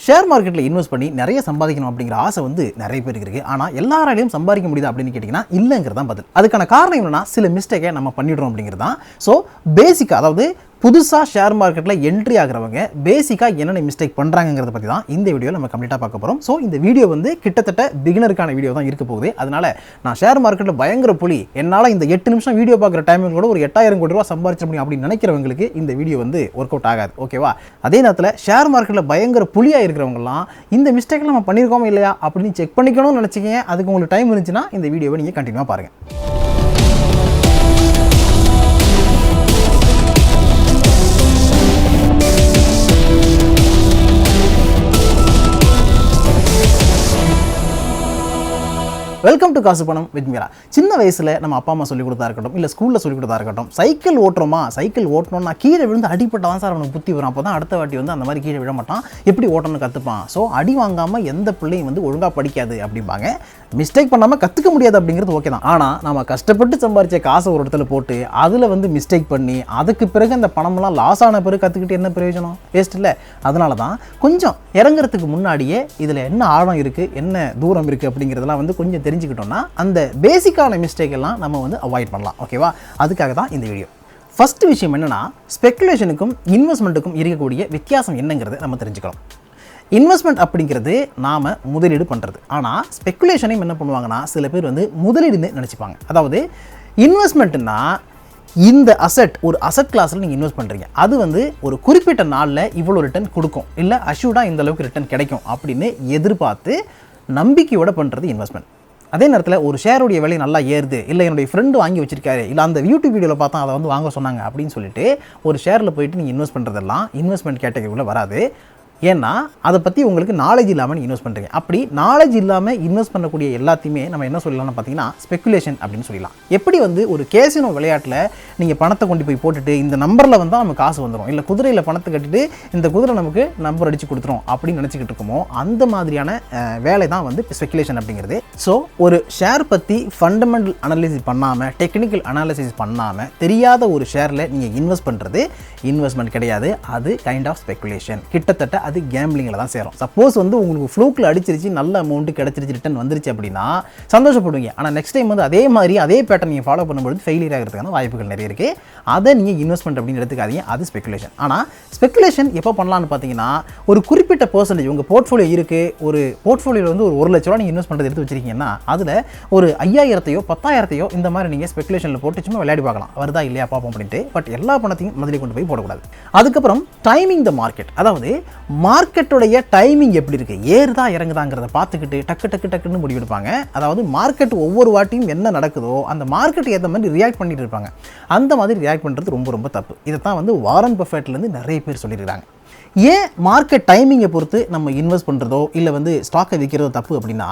Share மார்க்கெட்டில் invest பண்ணி நிறைய சம்பாதிக்கணும் அப்படிங்கிற ஆசை வந்து நிறைய பேருக்கு இருக்குது. ஆனால் எல்லாராலையும் சம்பாதிக்க முடியுது அப்படின்னு கேட்டிங்கன்னா இல்லைங்கிறது தான் பதில். அதுக்கான காரணம் என்னன்னா சில மிஸ்டேக்கை நம்ம பண்ணிடுறோம் அப்படிங்கிறது தான். ஸோ பேசிக்காக, அதாவது புதுசாக ஷேர் மார்க்கெட்டில் என்ட்ரி ஆகிறவங்க பேசிக்காக என்னென்ன மிஸ்டேக் பண்ணுறாங்கிறத பற்றி தான் இந்த வீடியோவில் நம்ம கம்ப்ளீட்டாக பார்க்க போகிறோம். ஸோ இந்த வீடியோ வந்து கிட்டத்தட்ட பிகினருக்கான வீடியோ தான் இருக்க போகுது. அதனால் நான் ஷேர் மார்க்கெட்டில் பயங்கர புலி, என்னால் இந்த 8 நிமிஷம் வீடியோ பார்க்குற டைமில் கூட ஒரு 8000 கோடி ரூபா சம்பாதிச்ச முடியும் அப்படின்னு நினைக்கிறவங்களுக்கு இந்த வீடியோ வந்து ஒர்க் அவுட் ஆகாது. ஓகேவா? அதே நேரத்தில் ஷேர் மார்க்கெட்டில் பயங்கர புலியாக இருக்கிறவங்கலாம் இந்த மிஸ்டேக்கில் நம்ம பண்ணியிருக்கோமா இல்லையா அப்படின்னு செக் பண்ணிக்கணும்னு நினச்சிக்கங்க. அதுக்கு உங்களுக்கு டைம் இருந்துச்சுன்னா இந்த வீடியோவை நீங்கள் கண்டினியூவாக பாருங்கள். வெல்கம் டு காசு பணம் வித் மீரா. சின்ன வயசில் நம்ம அப்பா அம்மா சொல்லிக் கொடுத்தா இருக்கட்டும், இல்லை ஸ்கூலில் சொல்லிக் கொடுத்தா இருக்கட்டும், சைக்கிள் ஓட்டுறோமா, சைக்கிள் ஓட்டணும்னா கீழே விழுந்து அடிப்பட்டாதான் சார் அவனுக்கு புத்தி வரும். அப்போ தான் அடுத்த வாட்டி வந்து அந்த மாதிரி கீழே விழ மாட்டான், எப்படி ஓட்டணும்னு கற்றுப்பான். ஸோ அடி வாங்காமல் எந்த பிள்ளையும் வந்து ஒழுங்காக படிக்காது அப்படிம்பாங்க. மிஸ்டேக் பண்ணாமல் கற்றுக்க முடியாது அப்படிங்கிறது ஓகே தான். ஆனால் நம்ம கஷ்டப்பட்டு சம்பாதிச்ச காசை ஒரு இடத்துல போட்டு அதில் வந்து மிஸ்டேக் பண்ணி அதுக்கு பிறகு அந்த பணம்லாம் லாஸ் ஆன பிறகு கற்றுக்கிட்டு என்ன பிரயோஜனம்? வேஸ்ட் இல்லை. அதனால தான் கொஞ்சம் இறங்குறதுக்கு முன்னாடியே இதில் என்ன ஆழம் இருக்குது, என்ன தூரம் இருக்குது அப்படிங்கிறதெல்லாம் வந்து கொஞ்சம் தெரிஞ்சுக்கிட்டோம்னா அந்த பேசிக்கான மிஸ்டேக் எல்லாம் நம்ம வந்து அவாய்ட் பண்ணலாம். ஓகேவா? அதுக்காக தான் இந்த வீடியோ. ஃபர்ஸ்ட் விஷயம் என்னன்னா, ஸ்பெகுலேஷனுக்கும் இன்வெஸ்ட்மெண்ட்டுக்கும் இருக்கக்கூடிய வித்தியாசம் என்னங்கிறத நம்ம தெரிஞ்சுக்கலாம். இன்வெஸ்ட்மெண்ட் அப்படிங்கிறது நாம் முதலீடு பண்ணுறது. ஆனால் ஸ்பெகுலேஷனையும் என்ன பண்ணுவாங்கன்னா சில பேர் வந்து முதலீடுன்னு நினச்சிப்பாங்க. அதாவது இன்வெஸ்ட்மெண்ட்டுன்னா இந்த அசெட், ஒரு அசெட் கிளாஸில் நீங்கள் இன்வெஸ்ட் பண்ணுறீங்க, அது வந்து ஒரு குறிப்பிட்ட நாளில் இவ்வளோ ரிட்டர்ன் கொடுக்கும், இல்லை அஷ்யூர்டாக இந்த அளவுக்கு ரிட்டர்ன் கிடைக்கும் அப்படின்னு எதிர்பார்த்து நம்பிக்கையோடு பண்ணுறது இன்வெஸ்ட்மெண்ட். அதே நேரத்தில் ஒரு ஷேருடைய விலை நல்லா ஏறுது, இல்லை என்னுடைய ஃப்ரெண்டு வாங்கி வச்சிருக்காரு, இல்லை அந்த யூடியூப் வீடியோவில் பார்த்தா அதை வந்து வாங்க சொன்னாங்க அப்படின்னு சொல்லிட்டு ஒரு ஷேரில் போயிட்டு நீங்கள் இன்வெஸ்ட் பண்ணுறதெல்லாம் இன்வெஸ்ட்மெண்ட் கேட்டகரிக்குள்ளே வராது. ஏன்னா அதை பற்றி உங்களுக்கு நாலேஜ் இல்லாமல் நீங்கள் இன்வெஸ்ட் பண்ணுறீங்க. அப்படி நாலேஜ் இல்லாமல் இன்வெஸ்ட் பண்ணக்கூடிய எல்லாத்தையுமே நம்ம என்ன சொல்லலாம்னு பார்த்தீங்கன்னா ஸ்பெகுலேஷன் அப்படின்னு சொல்லலாம். எப்படி வந்து ஒரு கேசினோ விளையாட்டில் நீங்கள் பணத்தை கொண்டு போய் போட்டுட்டு இந்த நம்பரில் வந்தால் நமக்கு காசு வந்துடும், இல்லை குதிரையில் பணத்தை கட்டிட்டு இந்த குதிரை நமக்கு நம்பர் அடித்து கொடுத்துரும் அப்படின்னு நினச்சிக்கிட்டு இருக்கோமோ அந்த மாதிரியான வேலை தான் வந்து ஸ்பெகுலேஷன் அப்படிங்கிறது. ஸோ ஒரு ஷேர் பற்றி ஃபண்டமெண்டல் அனாலிசிஸ் பண்ணாமல், டெக்னிக்கல் அனாலிசிஸ் பண்ணாமல் தெரியாத ஒரு ஷேரில் நீங்கள் இன்வெஸ்ட் பண்ணுறது இன்வெஸ்ட்மெண்ட் கிடையாது, அது கைண்ட் ஆஃப் ஸ்பெகுலேஷன். கிட்டத்தட்ட அது கேம்பிளிங்கில் தான் சேரும். சப்போஸ் வந்து உங்களுக்கு ஃப்ளூக்கில் அடிச்சிருச்சு, நல்ல அமௌண்ட்டு கிடச்சிருச்சு, ரிட்டர்ன் வந்துருச்சு அப்படின்னா சந்தோஷப்படுவீங்க. ஆனால் நெக்ஸ்ட் டைம் வந்து அதே மாதிரி அதே பேட்டர்ன் நீங்கள் ஃபாலோ பண்ணும்போது ஃபெயிலியர் ஆகிறதுக்கான வாய்ப்புகள் நிறைய இருக்குது. அதை நீங்கள் இன்வெஸ்ட்மெண்ட் அப்படின்னு எடுத்துக்காதீங்க, அது ஸ்பெகுலேஷன். ஆனால் ஸ்பெகுலேஷன் எப்போ பண்ணலான்னு பார்த்தீங்கன்னா, ஒரு குறிப்பிட்ட பர்சன்டேஜ் உங்கள் போர்ட்ஃபோலியோ இருக்குது, ஒரு போர்ட்ஃபோலியோவில் வந்து ஒரு 1 லட்ச ரூபா நீங்கள் இன்வெஸ்ட் பண்ணுறது எடுத்து வச்சிருக்கீங்கன்னா அதில் ஒரு 5000 10,000 இந்த மாதிரி நீங்கள் ஸ்பெகுலேஷனில் போட்டு சும்மா விளையாடி பார்க்கலாம், வருதா இல்லையா பார்ப்போம் அப்படின்ட்டு. பட் எல்லா பணத்தையும் முதலில் கொண்டு போய் போடக்கூடாது. அதுக்கப்புறம் டைமிங் த மார்க்கெட், அதாவது மார்க்கெட்டுடைய டைமிங் எப்படி இருக்குது, ஏறுதா இறங்குதாங்கிறத பார்த்துக்கிட்டு டக்குன்னு முடிவெடுப்பாங்க. அதாவது மார்க்கெட் ஒவ்வொரு வாட்டியும் என்ன நடக்குதோ அந்த மார்க்கெட்டுக்கு ஏற்ற மாதிரி ரியாக்ட் பண்ணிட்டு இருப்பாங்க. அந்த மாதிரி ரியாக்ட் பண்ணுறது ரொம்ப ரொம்ப தப்பு. இதை தான் வந்து வாரன் பஃபெட்லேருந்து நிறைய பேர் சொல்லியிருக்காங்க. ஏன் மார்க்கெட் டைமிங்கை பொறுத்து நம்ம இன்வெஸ்ட் பண்ணுறதோ இல்லை வந்து ஸ்டாக்கை விற்கிறதோ தப்பு அப்படின்னா,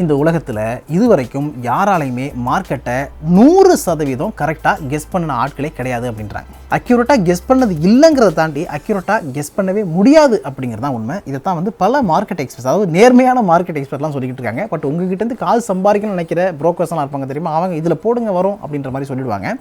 இந்த உலகத்தில் இதுவரைக்கும் யாராலையுமே மார்க்கெட்டை 100% கரெக்டாக கெஸ் பண்ணின ஆட்களே கிடையாது அப்படின்றாங்க. அக்யூரேட்டாக கெஸ் பண்ணது இல்லைங்கிறத தாண்டி அக்யூரேட்டாக கெஸ் பண்ணவே முடியாது அப்படிங்கிறது தான் உண்மை. இதை தான் வந்து பல மார்க்கெட் எக்ஸ்பர்ட்ஸ், அதாவது நேர்மையான மார்க்கெட் எக்ஸ்பர்ட்லாம் சொல்லிக்கிட்டு இருக்காங்க. பட் உங்ககிட்ட காசு சம்பாதிக்கணும்னு நினைக்கிற புரோக்கர்ஸ்லாம் இருப்பாங்க தெரியுமா, அவங்க இதில் போடுங்க வரும் அப்படின்ற மாதிரி சொல்லிடுவாங்க.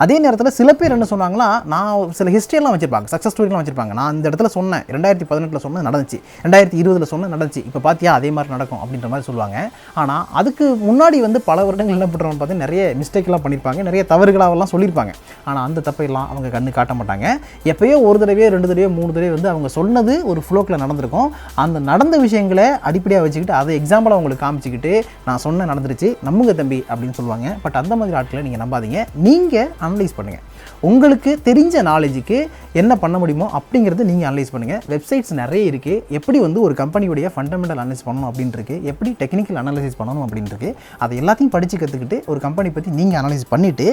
அதே நேரத்தில் சில பேர் என்ன சொன்னாங்கன்னா, நான் சில ஹிஸ்ட்ரியெல்லாம் வச்சிருப்பாங்க, சக்ஸஸ் ஸ்டோரிலாம் வச்சிருப்பாங்க. நான் இந்த இடத்துல சொன்னேன், 2018 சொன்னது நடந்துச்சு, 2020 சொன்னது நடந்துச்சு, இப்போ பார்த்தியா அதே மாதிரி நடக்கும் அப்படின்ற மாதிரி சொல்லுவாங்க. ஆனால் அதுக்கு முன்னாடி வந்து பல வருடங்கள் என்ன பண்ணுறோம்னு பார்த்தீங்கன்னா நிறைய மிஸ்டேக்லாம் பண்ணியிருப்பாங்க, நிறைய தவறுகளாகலாம் சொல்லியிருப்பாங்க. ஆனால் அந்த தப்பையெல்லாம் அவங்க கண்ணு காட்ட மாட்டாங்க. எப்போயோ ஒரு தடவையோ 2 தடவையோ 3 தடவை வந்து அவங்க சொன்னது ஒரு ஃப்ளோக்கில் நடந்திருக்கும். அந்த நடந்த விஷயங்களை அடிப்படையாக வச்சுக்கிட்டு அதை எக்ஸாம்பிளாக அவங்களுக்கு காமிச்சிக்கிட்டு நான் சொன்ன நடந்துருச்சு நம்புங்க தம்பி அப்படின்னு சொல்லுவாங்க. பட் அந்த மாதிரி ஆட்களை நீங்கள் நம்பாதீங்க. நீங்கள் அனலைஸ் பண்ணுங்கள். உங்களுக்கு தெரிஞ்ச நாலேஜுக்கு என்ன பண்ண முடியுமோ அப்படிங்கிறது நீங்கள் அனலைஸ் பண்ணுங்கள். வெப்சைட்ஸ் நிறைய இருக்குது. எப்படி வந்து ஒரு கம்பெனியுடைய ஃபண்டமெண்டல் அனலைஸ் பண்ணணும் அப்படின்ட்டு, எப்படி டெக்னிக்கல் அனலைசிஸ் பண்ணணும் அப்படின்ட்டு, அதை எல்லாத்தையும் படித்து கற்றுக்கிட்டு ஒரு கம்பெனி பற்றி நீங்கள் அனலைஸ் பண்ணிவிட்டு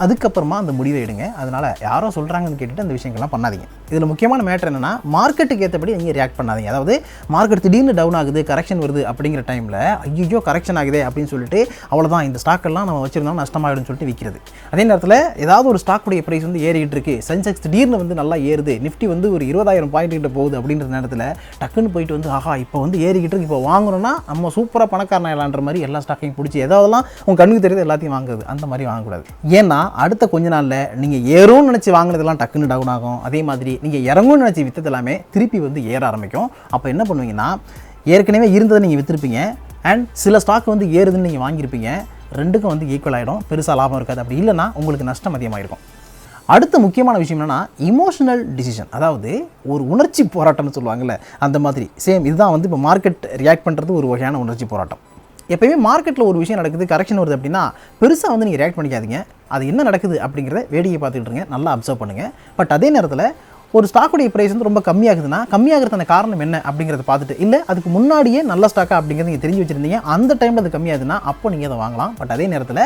அதுக்கப்புறமா அந்த முடிவை எடுங்க. அதனால் யாரோ சொல்கிறாங்கன்னு கேட்டுட்டு அந்த விஷயங்கள்லாம் பண்ணாதீங்க. இதில் முக்கியமான மேட்டர் என்னென்னா, மார்க்கெட்டுக்கு ஏற்றபடி நீங்கள் ரியாக்ட் பண்ணாதீங்க. அதாவது மார்க்கெட் திடீர்னு டவுன் ஆகுது, கரெக்ஷன் வருது அப்படிங்கிற டைமில் ஐயோ கரெக்ஷன் ஆகுதே அப்படின்னு சொல்லிட்டு அவ்வளோதான் இந்த ஸ்டாக்கெல்லாம் நம்ம வச்சுருந்தோம் நஷ்டமாகிடும்னு சொல்லிட்டு விற்கிறது. அதே நேரத்தில் ஏதாவது ஒரு ஸ்டாக்குடைய ப்ரைஸ் வந்து ஏறிக்கிட்டு இருக்கு, சென்செக்ஸ் திடீர்னு வந்து நல்லா ஏறுது, நிஃப்டி வந்து ஒரு 20,000 பாயிண்ட் கிட்ட போகுது அப்படின்ற நேரத்தில் டக்குன்னு போயிட்டு வந்து ஆஹா இப்போ வந்து ஏறிக்கிட்டு இருக்கு, இப்போ வாங்கணும்னா நம்ம சூப்பராக பணக்காரன் ஆகலான்ற மாதிரி எல்லா ஸ்டாக்கையும் பிடிச்சி ஏதாவதெல்லாம் உங்கள் கண்ணுக்கு தெரியுது எல்லாத்தையும் வாங்குறது, அந்த மாதிரி வாங்கக்கூடாது. ஏன்னா அடுத்த கொஞ்ச நாளில் நீங்கள் ஏறும்னு நினச்சி வாங்கினதெல்லாம் டக்குன்னு டவுன் ஆகும். அதே மாதிரி நீங்கள் இறங்கும்னு நினச்சி விற்றது எல்லாமே திருப்பி வந்து ஏற ஆரம்பிக்கும். அப்போ என்ன பண்ணுவீங்கன்னா, ஏற்கனவே இருந்ததை நீங்கள் விற்றுருப்பீங்க அண்ட் சில ஸ்டாக் வந்து ஏறுதுன்னு நீங்கள் வாங்கியிருப்பீங்க. ரெண்டுக்கும் வந்து ஈக்குவல் ஆகிடும், பெருசாக லாபம் இருக்காது. அப்படி இல்லைனா உங்களுக்கு நஷ்டம் அதிகமாகிருக்கும். அடுத்த முக்கியமான விஷயம் என்னென்னா இமோஷனல் டிசிஷன், அதாவது ஒரு உணர்ச்சி போராட்டம்னு சொல்லுவாங்கள்ல, அந்த மாதிரி சேம் இதுதான் வந்து இப்போ மார்க்கெட் ரியாக்ட் பண்ணுறது ஒரு வகையான உணர்ச்சி போராட்டம். எப்போயுமே மார்க்கெட்டில் ஒரு விஷயம் நடக்குது, கரெக்ஷன் வருது அப்படின்னா பெருசாக வந்து நீங்கள் ரியாக்ட் பண்ணிக்காதீங்க. அது என்ன நடக்குது அப்படிங்கிறத வேடிக்கை பார்த்துக்கிட்டு இருங்க, நல்லா அப்சர்வ் பண்ணுங்கள். பட் அதே நேரத்தில் ஒரு ஸ்டாக்குடைய ப்ரைஸ் வந்து ரொம்ப கம்மியாகுதுன்னா கம்மியாகிறதுக்கான காரணம் என்ன அப்படிங்கிறத பார்த்துட்டு, இல்லை அதுக்கு முன்னாடியே நல்ல ஸ்டாக்கா அப்படிங்கிறத நீங்கள் தெரிஞ்சு வச்சுருந்தீங்க, அந்த டைமில் அது கம்மியாகுதுன்னா அப்போ நீங்கள் அதை வாங்கலாம். பட் அதே நேரத்தில்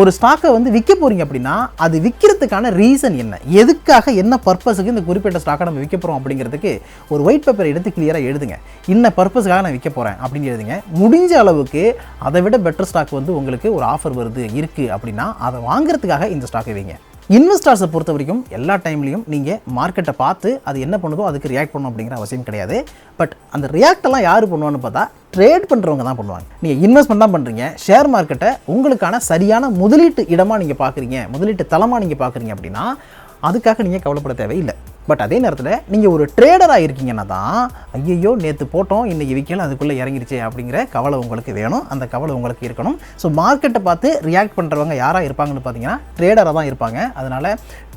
ஒரு ஸ்டாக்கை வந்து விற்க போகிறீங்க அப்படின்னா அது விற்கிறதுக்கான ரீசன் என்ன, எதுக்காக, என்ன பர்பஸுக்கு இந்த குறிப்பிட்ட ஸ்டாக்கை நம்ம விற்க போகிறோம் அப்படிங்கிறதுக்கு ஒரு ஒயிட் பேப்பர் எடுத்து கிளியராக எழுதுங்க. இன்ன பர்பஸுக்காக நான் விற்க போகிறேன் அப்படின்னு எழுதுங்க. முடிஞ்ச அளவுக்கு அதை விட பெட்டர் ஸ்டாக் வந்து உங்களுக்கு ஒரு ஆஃபர் வருது இருக்குது அப்படின்னா அதை வாங்குறதுக்காக இந்த ஸ்டாக்கை வைங்க. இன்வெஸ்டர்ஸை பொறுத்த வரைக்கும் எல்லா டைம்லையும் நீங்கள் மார்க்கெட்டை பார்த்து அது என்ன பண்ணுதோ அதுக்கு ரியாக்ட் பண்ணணும் அப்படிங்கிற அவசியம் கிடையாது. பட் அந்த ரியாக்டெல்லாம் யார் பண்ணுவான்னு பார்த்தா ட்ரேட் பண்ணுறவங்க தான் பண்ணுவாங்க. நீங்கள் இன்வெஸ்ட்மெண்ட் தான் பண்ணுறீங்க, ஷேர் மார்க்கெட்டை உங்களுக்கான சரியான முதலீட்டு இடமாக நீங்கள் பார்க்குறீங்க, முதலீட்டு தளமாக நீங்கள் பார்க்குறீங்க அப்படின்னா அதுக்காக நீங்கள் கவலைப்பட தேவையில்லை. பட் அதே நேரத்தில் நீங்கள் ஒரு ட்ரேடராக இருக்கீங்கன்னா தான் ஐயோ நேற்று போட்டோம் இன்றைக்கி விற்கல அதுக்குள்ளே இறங்கிடுச்சு அப்படிங்கிற கவலை உங்களுக்கு வேணும், அந்த கவலை உங்களுக்கு இருக்கணும். ஸோ மார்க்கெட்டை பார்த்து ரியாக்ட் பண்ணுறவங்க யாராக இருப்பாங்கன்னு பார்த்தீங்கன்னா ட்ரேடராக தான் இருப்பாங்க. அதனால்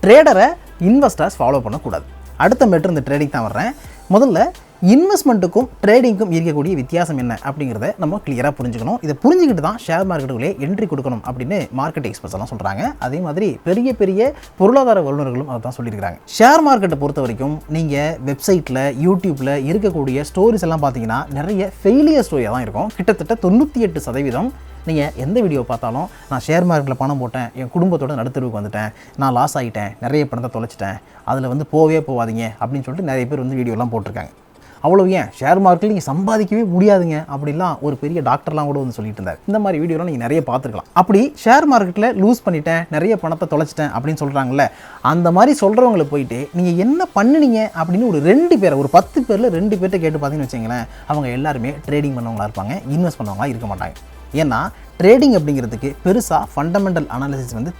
ட்ரேடரை இன்வெஸ்டர்ஸ் ஃபாலோ பண்ணக்கூடாது. அடுத்த மெட்ரு இந்த ட்ரேடிங் தான் வர்றேன். முதல்ல இன்வெஸ்ட்மெண்ட்டுக்கும் ட்ரேடிங்க்கும் இருக்கக்கூடிய வித்தியாசம் என்ன அப்படிங்கிறத நம்ம கிளியராக புரிஞ்சுக்கணும். இதை புரிஞ்சுக்கிட்டு தான் ஷேர் மார்க்கெட்டுகளே என்ட்ரி கொடுக்கணும் அப்படின்னு மார்க்கெட் எக்ஸ்பர்ட்ஸ் எல்லாம் சொல்கிறாங்க. அதே மாதிரி பெரிய பெரிய பொருளாதார வல்லுநர்களும் அதை தான் சொல்லியிருக்காங்க. ஷேர் மார்க்கெட்டை பொறுத்த வரைக்கும் நீங்கள் வெப்சைட்டில் யூடியூப்பில் இருக்கக்கூடிய ஸ்டோரிஸ் எல்லாம் பார்த்தீங்கன்னா நிறைய ஃபெயிலியர் ஸ்டோரியாக தான் இருக்கும். கிட்டத்தட்ட 98% நீங்கள் எந்த வீடியோ பார்த்தாலும் நான் ஷேர் மார்க்கெட்டில் பணம் போட்டேன், என் குடும்பத்தோட நடுத்தருவுக்கு வந்துட்டேன், நான் லாஸ் ஆகிட்டேன், நிறைய பணத்தை தொலைச்சிட்டேன், அதில் வந்து போகாதீங்க அப்படின்னு சொல்லிட்டு நிறைய பேர் வந்து வீடியோலாம் போட்டிருக்காங்க. அவ்வளோ ஏன் ஷேர் மார்க்கெட்டில் நீங்கள் சம்பாதிக்கவே முடியாதுங்க அப்படிலாம் ஒரு பெரிய டாக்டர்லாம் கூட வந்து சொல்லிட்டு இருந்தார். இந்த மாதிரி வீடியோலாம் நீங்கள் நிறைய பார்த்துருக்கலாம். அப்படி ஷேர் மார்க்கெட்டில் லூஸ் பண்ணிட்டேன், நிறைய பணத்தை தொலைச்சிட்டேன் அப்படின்னு சொல்கிறாங்கல்ல, அந்த மாதிரி சொல்கிறவங்களை போயிட்டு நீங்கள் என்ன பண்ணினீங்க அப்படின்னு ஒரு 2 பேரை, ஒரு 10 பேரில் 2 பேர்கிட்ட கேட்டு பார்த்தீங்கன்னு வச்சிங்களேன், அவங்க எல்லாருமே ட்ரேடிங் பண்ணவங்களா இருப்பாங்க, இன்வெஸ்ட் பண்ணவங்களா இருக்க மாட்டாங்க. ஏன்னா ட்ரேடிங் அப்படிங்கிறதுக்கு பெருசாக ஃபண்டமெண்டல் அனாலிசிஸ் வந்து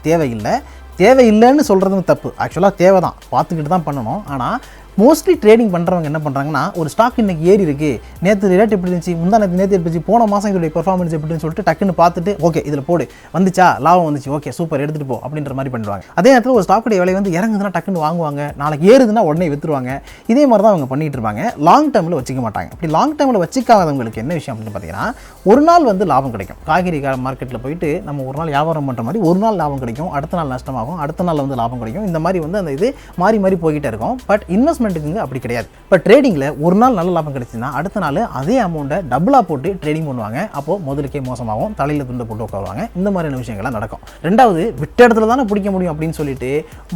தேவையில்லைன்னு சொல்கிறதும் தப்பு. ஆக்சுவலாக தேவை தான், பார்த்துக்கிட்டு தான் பண்ணணும். ஆனால் மோஸ்ட்லி ட்ரேடிங் பண்ணுறவங்க என்ன பண்ணுறாங்கன்னா, ஒரு ஸ்டாக் இன்றைக்கி ஏறி இருக்குது, நேற்று ரேட் எப்படி இருந்துச்சு, நேற்று எப்படி இருந்துச்சு, போன மாதம் இதோடைய பெர்ஃபார்மன்ஸ் எப்படின்னு சொல்லிட்டு டக்குன்னு பார்த்துட்டு ஓகே இதில் போடு, வந்துச்சா லாபம் வந்துச்சு, ஓகே சூப்பர் எடுத்துகிட்டு போ அப்படின்ற மாதிரி பண்ணுவாங்க. அதே நேரத்தில் ஒரு ஸ்டாக்குடைய விலை வந்து இறங்குதுன்னா டக்குன்னு வாங்குவாங்க, நாளைக்கு ஏறுதுன்னா உடனே விற்றுருவாங்க. இதே மாதிரி தான் அவங்க பண்ணிகிட்டு இருப்பாங்க. லாங் டேர்மில் வச்சுக்க மாட்டாங்க. இப்படி லாங் டேர்மில் வச்சுக்காதவங்களுக்கு என்ன விஷயம் அப்படின்னு பார்த்தீங்கன்னா, ஒரு நாள் வந்து லாபம் கிடைக்கும். காய்கறி மார்க்கெட்டில் போயிட்டு நம்ம ஒரு நாள் வியாபாரம் பண்ணுற மாதிரி ஒரு நாள் லாபம் கிடைக்கும், அடுத்த நாள் நஷ்டமாகும், அடுத்த நாள் வந்து லாபம் கிடைக்கும். இந்த மாதிரி வந்து அந்த இது மாறி போய்கிட்டே இருக்கும். பட் இன்வெஸ்ட்மெண்ட்டுக்கு அப்படி கிடையாது. இப்போ ட்ரேடிங்கில் ஒரு நாள் நல்ல லாபம் கிடைச்சுன்னா அடுத்த நாள் அதே அமௌண்ட்டை டபுளாக போட்டு ட்ரேடிங் பண்ணுவாங்க. அப்போது முதலுக்கே மோசமாகும், தலையில் துண்டை போட்டு உட்காருவாங்க. இந்த மாதிரியான விஷயங்கள்லாம் நடக்கும். ரெண்டாவது, விட்ட இடத்துல தானே பிடிக்க முடியும் அப்படின்னு சொல்லிட்டு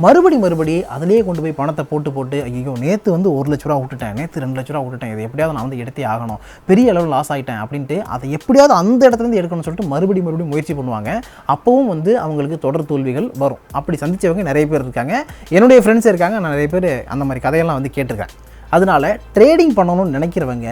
மறுபடி அதிலேயே கொண்டு போய் பணத்தை போட்டு ஐயோ நேற்று வந்து 1 லட்ச ரூபா விட்டுட்டேன், நேற்று 2 லட்ச ரூபா விட்டுட்டேன், இதை எப்படியாவது நான் வந்து எடுத்தே ஆகணும், பெரிய அளவில் லாஸ் ஆகிட்டேன் அப்படின்ட்டு அதை எப்படியாவது அந்த இடத்துலேருந்து எடுக்கணும்னு சொல்லிட்டு மறுபடியும் முயற்சி பண்ணுவாங்க. அப்பவும் வந்து அவங்களுக்கு தொடர் தோல்விகள் வரும். அப்படி சந்தித்தவங்க நிறைய பேர் இருக்காங்க, என்னுடைய ஃப்ரெண்ட்ஸ் இருக்காங்க, நான் நிறைய பேர் அந்த மாதிரி கதையெல்லாம் வந்து கேட்டிருக்கேன். அதனால் ட்ரேடிங் பண்ணணும்னு நினைக்கிறவங்க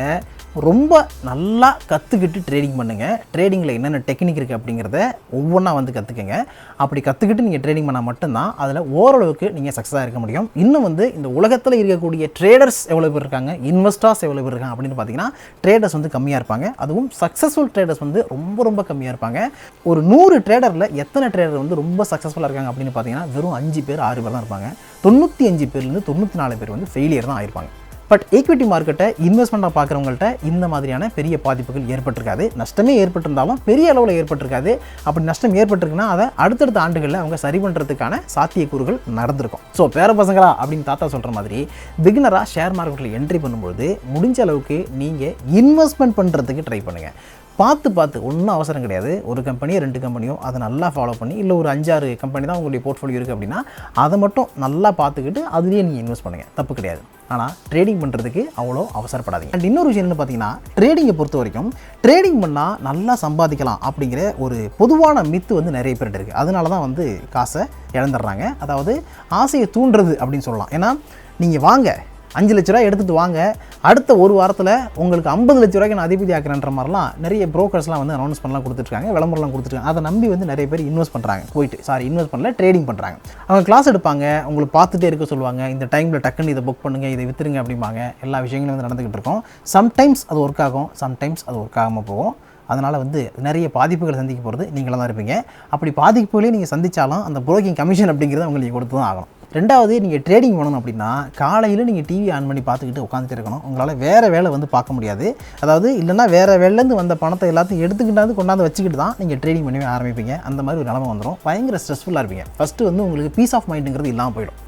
ரொம்ப நல்லா கற்றுக்கிட்டு ட்ரேடிங் பண்ணுங்கள். ட்ரேடிங்கில் என்னென்ன டெக்னிக் இருக்குது அப்படிங்கிறத ஒவ்வொன்றா வந்து கற்றுக்குங்க. அப்படி கற்றுக்கிட்டு நீங்கள் ட்ரேடிங் பண்ணால் மட்டும்தான் அதில் ஓரளவுக்கு நீங்கள் சக்ஸஸாக இருக்க முடியும். இன்னும் வந்து இந்த உலகத்தில் இருக்கக்கூடிய ட்ரேடர்ஸ் எவ்வளோ பேர் இருக்காங்க, இன்வெஸ்டர்ஸ் எவ்வளோ பேர் இருக்காங்க அப்படின்னு பார்த்தீங்கன்னா ட்ரேடர்ஸ் வந்து கம்மியாக இருப்பாங்க. அதுவும் சக்ஸஸ்ஃபுல் ட்ரேடர்ஸ் வந்து ரொம்ப கம்மியாக இருப்பாங்க. ஒரு 100 ட்ரேடரில் எத்தனை ட்ரேடர் வந்து ரொம்ப சக்ஸஸ்ஃபுல்லாக இருக்காங்க அப்படின்னு பார்த்தீங்கன்னா வெறும் 5 பேர் 6 பேர் தான் இருப்பாங்க. 95 பேர்லேருந்து 94 பேர் வந்து ஃபெயிலியர் தான் ஆயிருப்பாங்க. பட் ஈக்விட்டி மார்க்கெட்டை இன்வெஸ்ட்மெண்ட்டாக பார்க்குறவங்கள்ட்ட இந்த மாதிரியான பெரிய பாதிப்புகள் ஏற்பட்டிருக்காது. நஷ்டமே ஏற்பட்டிருந்தாலும் பெரிய அளவில் ஏற்பட்டிருக்காது. அப்படி நஷ்டம் ஏற்பட்டிருக்குன்னா அதை அடுத்தடுத்த ஆண்டுகளில் அவங்க சரி பண்ணுறதுக்கான சாத்தியக்கூறுகள் நடந்திருக்கும். ஸோ பேர பசங்களா அப்படின்னு தாத்தா சொல்கிற மாதிரி பிகினராக ஷேர் மார்க்கெட்டில் என்ட்ரி பண்ணும்போது முடிஞ்ச அளவுக்கு நீங்கள் இன்வெஸ்ட்மெண்ட் பண்ணுறதுக்கு ட்ரை பண்ணுங்கள். பார்த்து ஒன்றும் அவசரம் கிடையாது. ஒரு கம்பெனியோ 2 கம்பெனியோ அதை நல்லா ஃபாலோ பண்ணி, இல்லை ஒரு 5-6 கம்பெனி தான் உங்களுடைய போர்ட்ஃபோலியோ இருக்குது அப்படின்னா அதை மட்டும் நல்லா பார்த்துக்கிட்டு அதுலேயே நீங்கள் இன்வெஸ்ட் பண்ணுங்கள், தப்பு கிடையாது. ஆனால் ட்ரேடிங் பண்ணுறதுக்கு அவ்வளோ அவசரப்படாதீங்க. அண்ட் இன்னொரு விஷயம் என்ன பார்த்தீங்கன்னா, ட்ரேடிங்கை பொறுத்த வரைக்கும் ட்ரேடிங் பண்ணால் நல்லா சம்பாதிக்கலாம் அப்படிங்கிற ஒரு பொதுவான மித்து வந்து நிறைய பேர்கிட்ட இருக்குது. அதனால தான் வந்து காசை இழந்துடுறாங்க. அதாவது ஆசையை தூண்டுறது அப்படின்னு சொல்லலாம். ஏன்னா நீங்கள் வாங்க 5 லட்ச ரூபாய் எடுத்துகிட்டு வாங்க, அடுத்த ஒரு வாரத்தில் உங்களுக்கு 50 லட்ச ரூபாய்க்கு நான் அதிபதி ஆக்குறேன்ற மாதிரிலாம் நிறைய ப்ரோக்கர்ஸ்லாம் வந்து அனௌன்ஸ் பண்ணலாம் கொடுத்துருக்காங்க, விளம்பரம்லாம் கொடுத்துருக்காங்க. அதை நம்பி வந்து நிறைய பேர் இன்வெஸ்ட் பண்ணுறாங்க. இன்வெஸ்ட் பண்ணல, ட்ரேடிங் பண்ணுறாங்க. அவங்க கிளாஸ் எடுப்பாங்க, உங்களுக்கு பார்த்துட்டே இருக்க சொல்லுவாங்க, இந்த டைமில் டக்குன்னு இதை புக் பண்ணுங்கள், இதை விற்றுருங்க அப்படிம்பாங்க. எல்லா விஷயங்களும் வந்து நடந்துக்கிட்டு இருக்கும். சம்டைம்ஸ் அது ஒர்க் ஆகும், சம்டைம்ஸ் அது ஒர்க் ஆகாமல் போகும். அதனால் வந்து நிறைய பாதிப்புகளை சந்திக்க போகிறது நீங்களாக தான் இருப்பீங்க. அப்படி பாதிப்புகளையும் நீங்கள் சந்தித்தாலும் அந்த ப்ரோக்கிங் கமிஷன் அப்படிங்கிறத உங்களுக்கு கொடுத்து தான் ஆகணும். ரெண்டாவது, நீங்கள் ட்ரேடிங் பண்ணணும் அப்படின்னா காலையில் நீங்கள் டிவி ஆன் பண்ணி பார்த்துக்கிட்டு உட்காந்துட்டு இருக்கணும். உங்களால் வேறு வேலை வந்து பார்க்க முடியாது. அதாவது இல்லைனா வேறு வேலைலேருந்து வந்த பணத்தை எல்லாத்தையும் எடுத்துக்கிட்டாந்து கொண்டாந்து வச்சுக்கிட்டு தான் நீங்கள் ட்ரேடிங் பண்ணவே ஆரம்பிப்பீங்க. அந்த மாதிரி ஒரு நிலமை வந்துடும். பயங்கர ஸ்ட்ரெஸ்ஃபுல்லாக இருப்பீங்க. ஃபஸ்ட்டு வந்து உங்களுக்கு பீஸ் ஆஃப் மைண்டுங்கிறது இல்லாமல் போயிடும்.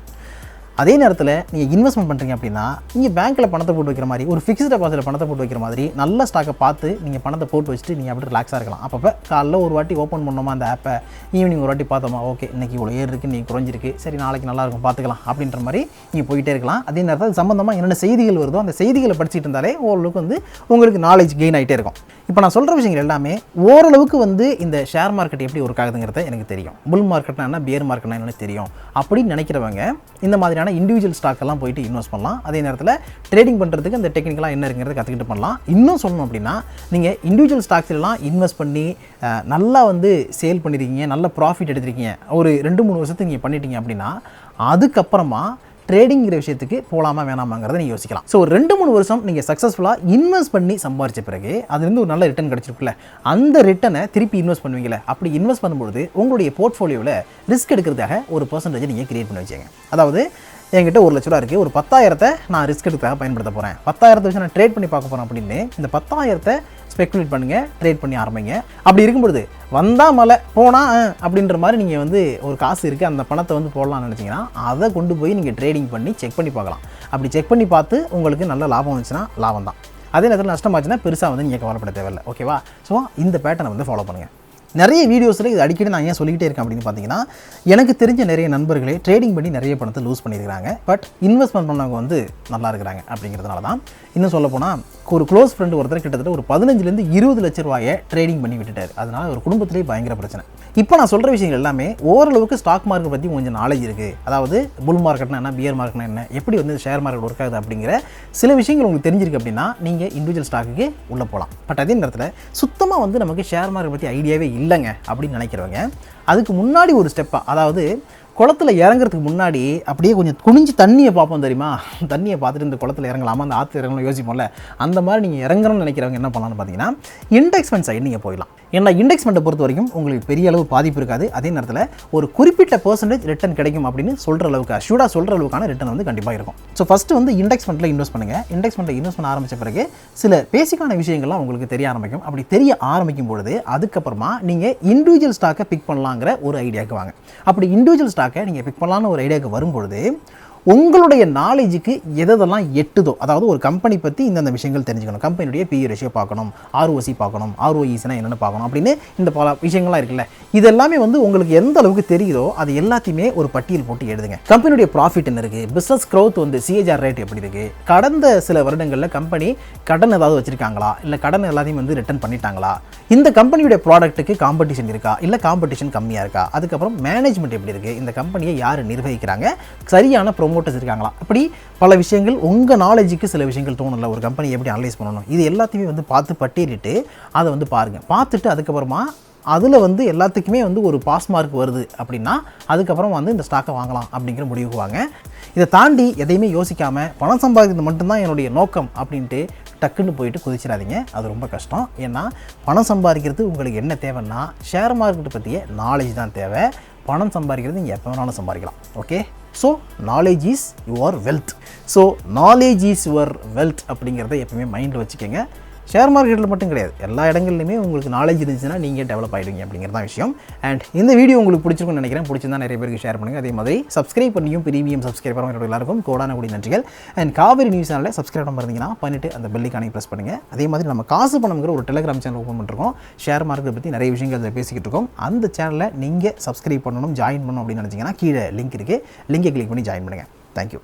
அதே நேரத்தில் நீங்கள் இன்வெஸ்ட்மெண்ட் பண்ணுறீங்க அப்படின்னா நீங்கள் பேங்க்கில் பணத்தை போட்டு வைக்கிற மாதிரி, ஒரு ஃபிக்ஸ்டு டெபாசிட்டில் பணத்தை போட்டு வைக்கிற மாதிரி நல்ல ஸ்டாக்கை பார்த்து நீங்கள் பணத்தை போட்டு வச்சுட்டு நீங்கள் அப்படி ரிலாக்ஸாக இருக்கலாம். அப்போ காலைல ஒரு வாட்டி ஓப்பன் பண்ணோமா அந்த ஆப்பை, ஈவினிங் ஒரு வாட்டி பார்த்தோமா, ஓகே இன்றைக்கி இவ்வளோ ஏறு இருக்குது, நீங்கள் குறைஞ்சிருக்கு, சரி நாளைக்கு நல்லாயிருக்கும் பார்த்துக்கலாம் அப்படின்ற மாதிரி நீங்கள் போயிட்டே இருக்கலாம். அதே நேரத்தில் அது சம்மந்தமாக என்னென்ன செய்திகள் வருதோ அந்த செய்திகளை படிச்சுட்டு இருந்தாலே ஓரளவுக்கு வந்து உங்களுக்கு நாலேஜ் கெயின் ஆகிட்டே இருக்கும். இப்போ நான் சொல்கிற விஷயங்கள் எல்லாமே ஓரளவுக்கு வந்து இந்த ஷேர் மார்க்கெட் எப்படி ஒர்க் ஆகுதுங்கிறத எனக்கு தெரியும். புல் மார்க்கெட்னா என்ன, பியர் மார்க்கெட்னா என்னன்னு தெரியும். அப்படின்னு நினைக்கிறவங்க இந்த மாதிரியான இண்டிவிஜுவல் ஸ்டாக்கெல்லாம் போயிட்டு இன்வெஸ்ட் பண்ணலாம். அதே நேரத்தில் ட்ரேடிங் பண்ணுறதுக்கு அந்த டெக்னிக்கலாக என்ன இருக்குங்கிறத கற்றுக்கிட்டு பண்ணலாம். இன்னும் சொல்லணும் அப்படின்னா, நீங்கள் இண்டிவிஜுவல் ஸ்டாக்ஸ்லாம் இன்வெஸ்ட் பண்ணி நல்லா வந்து சேல் பண்ணியிருக்கீங்க, நல்ல ப்ராஃபிட் எடுத்திருக்கீங்க, ஒரு 2-3 வருஷத்துக்கு நீங்கள் பண்ணிட்டீங்க அப்படின்னா அதுக்கப்புறமா ட்ரேடிங்கிற விஷயத்துக்கு போகலாமா வேணாமாங்கிறத நீங்கள் யோசிக்கலாம். ஸோ ஒரு 2-3 வருஷம் நீங்கள் சக்ஸஸ்ஃபுல்லாக இன்வெஸ்ட் பண்ணி சம்பாரிச்ச பிறகு அதுலேருந்து ஒரு நல்ல ரிட்டர்ன் கிடச்சிருக்குல்ல, அந்த ரிட்டனை திருப்பி இன்வெஸ்ட் பண்ணுவீங்களே. அப்படி இன்வெஸ்ட் பண்ணும்போது உங்களுடைய போர்ட்ஃபோலியோவில் ரிஸ்க் எடுக்கிறதுக்காக ஒரு பர்சன்டேஜ் நீங்கள் கிரியேட் பண்ணி வச்சுங்க. அதாவது என்கிட்ட 1 லட்ச ரூபா இருக்குது, ஒரு 10,000 நான் ரிஸ்க் எடுக்கிறதுக்காக பயன்படுத்த போகிறேன், 10,000 வச்சு நான் ட்ரேட் பண்ணி பார்க்க போகிறேன் அப்படின்னு இந்த 10,000 ஸ்பெக்குலேட் பண்ணுங்கள், ட்ரேட் பண்ணி ஆரம்பிங்க. அப்படி இருக்கும்பொழுது வந்தால் மலை போனால் அப்படின்ற மாதிரி நீங்கள் வந்து ஒரு காசு இருக்குது, அந்த பணத்தை வந்து போடலாம்னு நினச்சிங்கன்னா அதை கொண்டு போய் நீங்கள் ட்ரேடிங் பண்ணி செக் பண்ணி பார்க்கலாம். அப்படி செக் பண்ணி பார்த்து உங்களுக்கு நல்ல லாபம் வந்துச்சுன்னா லாபம் தான். அதே நேரத்தில் நஷ்டமாச்சுன்னா பெருசாக வந்து நீங்கள் கவலைப்பட தேவையில்லை. ஓகேவா? ஸோ இந்த பேட்டர்னை வந்து ஃபாலோ பண்ணுங்கள். நிறைய வீடியோஸில் இது அடிக்கடி நான் ஏன் சொல்லிக்கிட்டே இருக்கேன் அப்படின்னு பார்த்தீங்கன்னா, எனக்கு தெரிஞ்ச நிறைய நண்பர்களே ட்ரேடிங் பண்ணி நிறைய பணத்தை லூஸ் பண்ணியிருக்காங்க. பட் இன்வெஸ்ட்மெண்ட் பண்ணவங்க வந்து நல்லா இருக்கிறாங்க அப்படிங்கிறதுனால தான். இன்னும் சொல்ல போனால் ஒரு க்ளோஸ் ஃப்ரெண்டு ஒருத்தர் கிட்டத்தட்ட ஒரு 15-20 லட்ச ரூபாயை ட்ரேடிங் பண்ணி விட்டுட்டார். அதனால் ஒரு குடும்பத்திலே பயங்கர பிரச்சனை. இப்போ நான் சொல்கிற விஷயங்கள் எல்லாமே ஓரளவுக்கு ஸ்டாக் மார்க்கெட் பற்றி கொஞ்சம் நாலேஜ் இருக்குது. அதாவது புல் மார்க்கெட்னா என்ன, பியர் மார்க்கெட்னா என்ன, எப்படி வந்து ஷேர் மார்க்கெட் ஒர்க் ஆகுது அப்படிங்கிற சில விஷயங்கள் உங்களுக்கு தெரிஞ்சிருக்கு அப்படின்னா நீங்கள் இண்டிவிஜுவல் ஸ்டாக்குக்கு உள்ளே போகலாம். பட் அதே நேரத்தில் சுத்தமாக வந்து நமக்கு ஷேர் மார்க்கெட் பற்றி ஐடியாவே இல்லைங்க அப்படின்னு நினைக்கிறவங்க அதுக்கு முன்னாடி ஒரு ஸ்டெப்பாக, அதாவது குளத்தில் இறங்குறதுக்கு முன்னாடி அப்படியே கொஞ்சம் குனிஞ்சு தண்ணியை பார்ப்போம் தெரியுமா, தண்ணியை பார்த்துட்டு இந்த குளத்தில் இறங்கலாமா, அந்த ஆற்று இறங்கலாம் யோசிப்போம்ல, அந்த மாதிரி நீங்கள் இறங்கணும்னு நினைக்கிறவங்க என்ன பண்ணலாம்னு பார்த்தீங்கன்னா இண்டெக்ஸ் ஃபண்ட் சைடு நீங்கள் போயிடலாம். ஏன்னா இண்டெக்ஸ் ஃபண்டை பொறுத்த வரைக்கும் உங்களுக்கு பெரிய அளவு பாதிப்பு இருக்காது. அதே நேரத்தில் ஒரு குறிப்பிட்ட பர்சன்டேஜ் ரிட்டர்ன் கிடைக்கும் அப்படின்னு சொல்கிற அளவுக்கு அஷ்யூர்டாக சொல்கிற அளவுக்கான ரிட்டர்ன் வந்து கண்டிப்பாக இருக்கும். ஸோ ஃபஸ்ட்டு வந்து இண்டெக்ஸ் ஃபண்டில் இன்வெஸ்ட் பண்ணுங்கள். இண்டெக்ஸ் ஃபண்டில் இன்வெஸ்ட் பண்ண ஆரம்பித்த பிறகு சில பேசிக்கான விஷயங்கள்லாம் உங்களுக்கு தெரிய ஆரம்பிக்கும். அப்படி தெரிய ஆரம்பிக்கும் பொழுது அதுக்கப்புறமா நீங்கள் இண்டிவிஜுவல் ஸ்டாக்கை பிக் பண்ணலாங்கிற ஒரு ஐடியாவுக்கு வாங்க. அப்படி இண்டிவிஜுவல் ஸ்டாக்கை நீங்கள் பிக் பண்ணலான்னு ஒரு ஐடியாவுக்கு வரும்பொழுது உங்களுடைய நாலேஜுக்கு எதெல்லாம் எட்டுதோ, அதாவது ஒரு கம்பெனி பற்றி இந்தந்த விஷயங்கள் தெரிஞ்சுக்கணும், கம்பெனியுடைய PE ரேஷியோ பார்க்கணும், ROC பார்க்கணும், ROEனா என்னென்னு பார்க்கணும் அப்படின்னு இந்த பல விஷயங்கள்லாம் இருக்குல்ல, இது எல்லாமே வந்து உங்களுக்கு எந்த அளவுக்கு தெரியுதோ அது எல்லாத்தையுமே ஒரு பட்டியல் போட்டு எழுதுங்க. கம்பெனியுடைய ப்ராஃபிட் என்ன இருக்குது, பிஸ்னஸ் க்ரோத் வந்து CAGR ரேட் எப்படி இருக்குது, கடந்த சில வருடங்களில் கம்பெனி கடன் ஏதாவது வச்சுருக்காங்களா, இல்லை கடன் எல்லாத்தையும் வந்து ரிட்டர்ன் பண்ணிட்டாங்களா, இந்த கம்பெனியுடைய ப்ராடக்ட்டுக்கு காம்படிஷன் இருக்கா, இல்லை காம்படிஷன் கம்மியாக இருக்கா, அதுக்கப்புறம் மேனேஜ்மெண்ட் எப்படி இருக்குது, இந்த கம்பெனியை யார் நிர்வகிக்கிறாங்க, சரியான ப்ரொமோட்டர்ஸ் இருக்காங்களா, அப்படி பல விஷயங்கள் உங்கள் நாலேஜுக்கு சில விஷயங்கள் தோணும்ல, ஒரு கம்பெனி எப்படி அனலைஸ் பண்ணணும், இது எல்லாத்தையுமே வந்து பார்த்து பட்டியலிட்டு அதை வந்து பாருங்கள். பார்த்துட்டு அதுக்கப்புறமா அதில் வந்து எல்லாத்துக்குமே வந்து ஒரு பாஸ் மார்க் வருது அப்படின்னா அதுக்கப்புறம் வந்து இந்த ஸ்டாக்கை வாங்கலாம் அப்படிங்கிற முடிவுக்கு வாங்க. இதை தாண்டி எதையுமே யோசிக்காமல் பணம் சம்பாதிக்கிறது மட்டும்தான் என்னுடைய நோக்கம் அப்படின்ட்டு டக்குன்னு போயிட்டு குதிச்சிடாதீங்க. அது ரொம்ப கஷ்டம். ஏன்னா பணம் சம்பாதிக்கிறது உங்களுக்கு என்ன தேவைன்னா ஷேர் மார்க்கெட்டை பற்றிய நாலேஜ் தான் தேவை. பணம் சம்பாதிக்கிறது நீங்கள் எப்போ வேணாலும் சம்பாதிக்கலாம். Okay, so knowledge is your wealth. So knowledge is your wealth அப்படிங்கிறத எப்பவுமே மைண்டில் வச்சுக்கோங்க. ஷேர் மார்க்கெட்டில் மட்டும் கிடையாது, எல்லா இடங்கள்லையுமே உங்களுக்கு நாலேஜ் இருந்துச்சுன்னா நீங்கள் டெவலப் ஆகிடுவீங்க அப்படிங்கிறது தான் விஷயம். அண்ட் இந்த வீடியோ உங்களுக்கு பிடிச்சிருக்குன்னு நினைக்கிறேன். பிடிச்சிருந்தா நிறைய பேருக்கு ஷேர் பண்ணுங்கள். அதே மாதிரி சப்ஸ்கிரைப் பண்ணியும் பிரீமியம் சப்ஸ்கிரைபர் எல்லாருக்கும் கோடான கூடிய நன்றிகள். அண்ட் காவேரி நியூஸ் சேனலில் சப்ஸ்கிரைப் பண்ண இருந்தீங்கன்னா பண்ணிவிட்டு அந்த பெல்லைக்கானே ப்ரெஸ் பண்ணுங்கள். அதே மாதிரி நம்ம காசு பணம்ங்கிற ஒரு டெலகிராம் சேனல் ஓப்பன் பண்ணிருக்கோம். ஷேர் மார்க்கெட் பற்றி நிறைய விஷயங்கள் அதில் பேசிக்கிட்டு இருக்கோம். அந்த சேனலில் நீங்கள் சப்ஸ்கிரைப் பண்ணணும், ஜாயின் பண்ணணும் அப்படின்னு நினச்சிங்கன்னா கீழே லிங்க் இருக்குது, லிங்கை கிளிக் பண்ணி ஜாயின் பண்ணுங்கள். தேங்க்யூ.